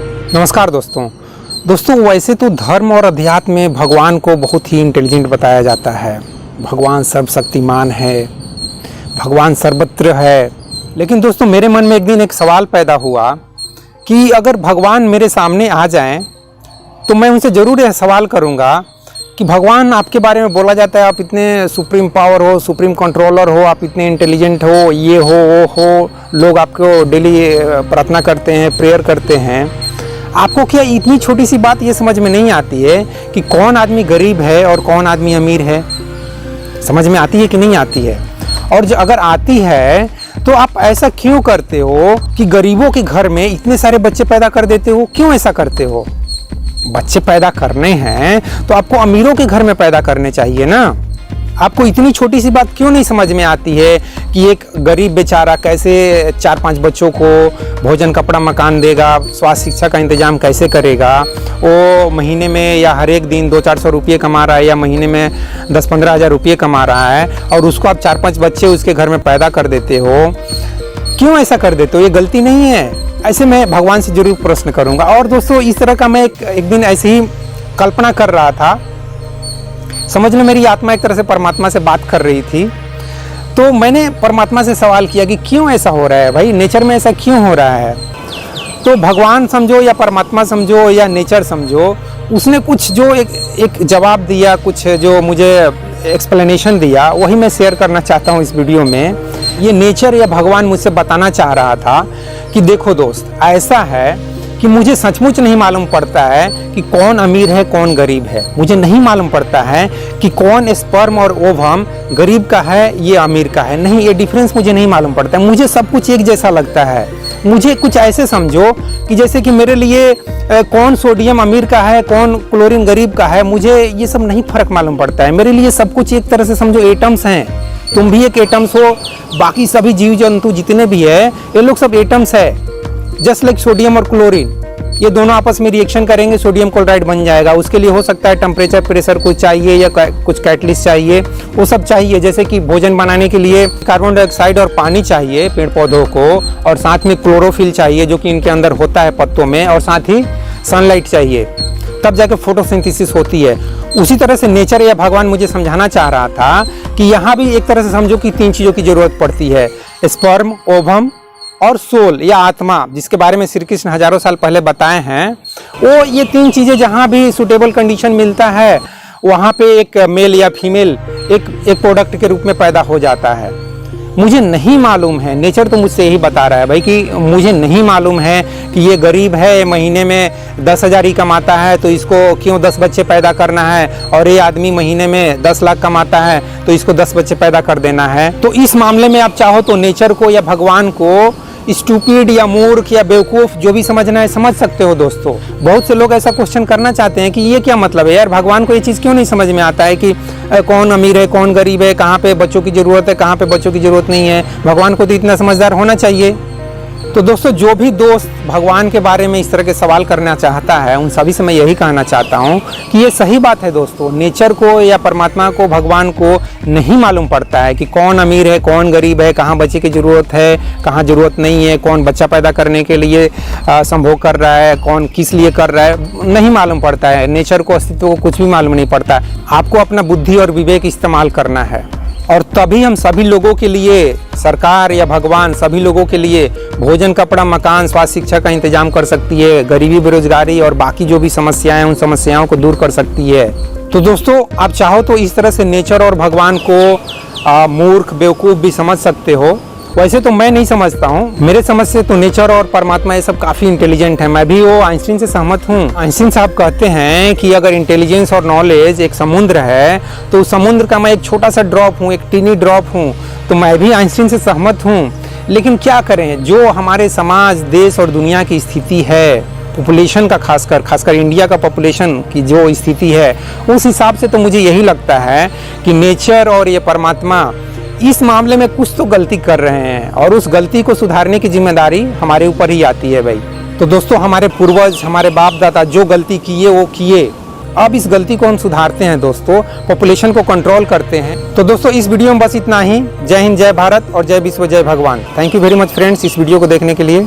नमस्कार दोस्तों वैसे तो धर्म और अध्यात्म में भगवान को बहुत ही इंटेलिजेंट बताया जाता है। भगवान सर्वशक्तिमान है, भगवान सर्वत्र है। लेकिन दोस्तों मेरे मन में एक दिन एक सवाल पैदा हुआ कि अगर भगवान मेरे सामने आ जाएं तो मैं उनसे ज़रूर यह सवाल करूंगा कि भगवान, आपके बारे में बोला जाता है आप इतने सुप्रीम पावर हो, सुप्रीम कंट्रोलर हो, आप इतने इंटेलिजेंट हो, ये हो वो हो, लोग आपको डेली प्रार्थना करते हैं, प्रेयर करते हैं। आपको क्या इतनी छोटी सी बात ये समझ में नहीं आती है कि कौन आदमी गरीब है और कौन आदमी अमीर है? समझ में आती है कि नहीं आती है? और जो अगर आती है तो आप ऐसा क्यों करते हो कि गरीबों के घर में इतने सारे बच्चे पैदा कर देते हो? क्यों ऐसा करते हो? बच्चे पैदा करने हैं तो आपको अमीरों के घर में पैदा करने चाहिए ना। आपको इतनी छोटी सी बात क्यों नहीं समझ में आती है कि एक गरीब बेचारा कैसे 4-5 बच्चों को भोजन, कपड़ा, मकान देगा, स्वास्थ्य शिक्षा का इंतजाम कैसे करेगा? वो महीने में या हर एक दिन 200-400 रुपये कमा रहा है या महीने में 10-15 हज़ार रुपये कमा रहा है और उसको आप 4-5 बच्चे उसके घर में पैदा कर देते हो। क्यों ऐसा कर देते हो? ये गलती नहीं है। ऐसे मैं भगवान से जरूर प्रश्न करूंगा। और दोस्तों इस तरह का मैं एक दिन ऐसे ही कल्पना कर रहा था। समझ लो मेरी आत्मा एक तरह से परमात्मा से बात कर रही थी। तो मैंने परमात्मा से सवाल किया कि क्यों ऐसा हो रहा है भाई, नेचर में ऐसा क्यों हो रहा है? तो भगवान समझो या परमात्मा समझो या नेचर समझो, उसने कुछ जो एक जवाब दिया, कुछ जो मुझे एक्सप्लेनेशन दिया, वही मैं शेयर करना चाहता हूँ इस वीडियो में। ये नेचर या भगवान मुझसे बताना चाह रहा था कि देखो दोस्त, ऐसा है कि मुझे सचमुच नहीं मालूम पड़ता है कि कौन अमीर है कौन गरीब है। मुझे नहीं मालूम पड़ता है कि कौन स्पर्म और ओवम गरीब का है ये अमीर का है। नहीं, ये डिफरेंस मुझे नहीं मालूम पड़ता है। मुझे सब कुछ एक जैसा लगता है। मुझे कुछ ऐसे समझो कि जैसे कि मेरे लिए कौन सोडियम अमीर का है कौन क्लोरीन गरीब का है, मुझे ये सब नहीं फर्क मालूम पड़ता है। मेरे लिए सब कुछ एक तरह से समझो एटम्स हैं। तुम भी एक एटम्स हो, बाकी सभी जीव जंतु जितने भी है ये लोग सब एटम्स है। जस्ट लाइक सोडियम और क्लोरीन, ये दोनों आपस में रिएक्शन करेंगे, सोडियम क्लोराइड बन जाएगा। उसके लिए हो सकता है टेम्परेचर, प्रेशर कुछ चाहिए या कुछ कैटलिस्ट चाहिए, वो सब चाहिए। जैसे कि भोजन बनाने के लिए कार्बन डाइऑक्साइड और पानी चाहिए पेड़ पौधों को, और साथ में क्लोरोफिल चाहिए जो कि इनके अंदर होता है पत्तों में, और साथ ही सनलाइट चाहिए, तब जाकर फोटोसिंथेसिस होती है। उसी तरह से नेचर या भगवान मुझे समझाना चाह रहा था कि यहाँ भी एक तरह से समझो कि 3 चीज़ों की जरूरत पड़ती है, स्पर्म, ओवम और सोल या आत्मा, जिसके बारे में श्री कृष्ण हजारों साल पहले बताए हैं। वो ये 3 चीज़ें जहाँ भी सुटेबल कंडीशन मिलता है वहाँ पे एक मेल या फीमेल एक प्रोडक्ट के रूप में पैदा हो जाता है। मुझे नहीं मालूम है, नेचर तो मुझसे यही बता रहा है भाई कि मुझे नहीं मालूम है कि ये गरीब है, महीने में 10,000 ही कमाता है तो इसको क्यों 10 बच्चे पैदा करना है, और ये आदमी महीने में 10 लाख कमाता है तो इसको 10 बच्चे पैदा कर देना है। तो इस मामले में आप चाहो तो नेचर को या भगवान को स्टूपिड या मूर्ख या बेवकूफ़ जो भी समझना है समझ सकते हो दोस्तों। बहुत से लोग ऐसा क्वेश्चन करना चाहते हैं कि ये क्या मतलब है यार, भगवान को ये चीज़ क्यों नहीं समझ में आता है कि कौन अमीर है कौन गरीब है, कहाँ पे बच्चों की ज़रूरत है कहाँ पे बच्चों की ज़रूरत नहीं है। भगवान को तो इतना समझदार होना चाहिए। तो दोस्तों जो भी दोस्त भगवान के बारे में इस तरह के सवाल करना चाहता है उन सभी से मैं यही कहना चाहता हूँ कि ये सही बात है दोस्तों। नेचर को या परमात्मा को, भगवान को नहीं मालूम पड़ता है कि कौन अमीर है कौन गरीब है, कहाँ बच्चे की ज़रूरत है कहाँ ज़रूरत नहीं है, कौन बच्चा पैदा करने के लिए संभोग कर रहा है, कौन किस लिए कर रहा है, नहीं मालूम पड़ता है। नेचर को, अस्तित्व को कुछ भी मालूम नहीं पड़ता। आपको अपना बुद्धि और विवेक इस्तेमाल करना है, और तभी हम सभी लोगों के लिए, सरकार या भगवान सभी लोगों के लिए भोजन, कपड़ा, मकान, स्वास्थ्य शिक्षा का इंतजाम कर सकती है। गरीबी, बेरोजगारी और बाकी जो भी समस्याएं हैं उन समस्याओं को दूर कर सकती है। तो दोस्तों आप चाहो तो इस तरह से नेचर और भगवान को मूर्ख, बेवकूफ़ भी समझ सकते हो। वैसे तो मैं नहीं समझता हूँ, मेरे समझ से तो नेचर और परमात्मा ये सब काफ़ी इंटेलिजेंट है। मैं भी वो आइंस्टीन से सहमत हूँ। आइंस्टीन साहब कहते हैं कि अगर इंटेलिजेंस और नॉलेज एक समुद्र है तो उस समुद्र का मैं एक छोटा सा ड्रॉप हूँ, एक टीनी ड्रॉप हूँ। तो मैं भी आइंस्टीन से सहमत हूँ। लेकिन क्या करें, जो हमारे समाज, देश और दुनिया की स्थिति है, पॉपुलेशन का खासकर इंडिया का पॉपुलेशन की जो स्थिति है, उस हिसाब से तो मुझे यही लगता है कि नेचर और ये परमात्मा इस मामले में कुछ तो गलती कर रहे हैं, और उस गलती को सुधारने की जिम्मेदारी हमारे ऊपर ही आती है भाई। तो दोस्तों हमारे पूर्वज, हमारे बाप दादा जो गलती किए वो किए, अब इस गलती को हम सुधारते हैं दोस्तों, पॉपुलेशन को कंट्रोल करते हैं। तो दोस्तों इस वीडियो में बस इतना ही। जय हिंद, जय भारत और जय विश्व, जय भगवान। Thank you very much friends इस वीडियो को देखने के लिए।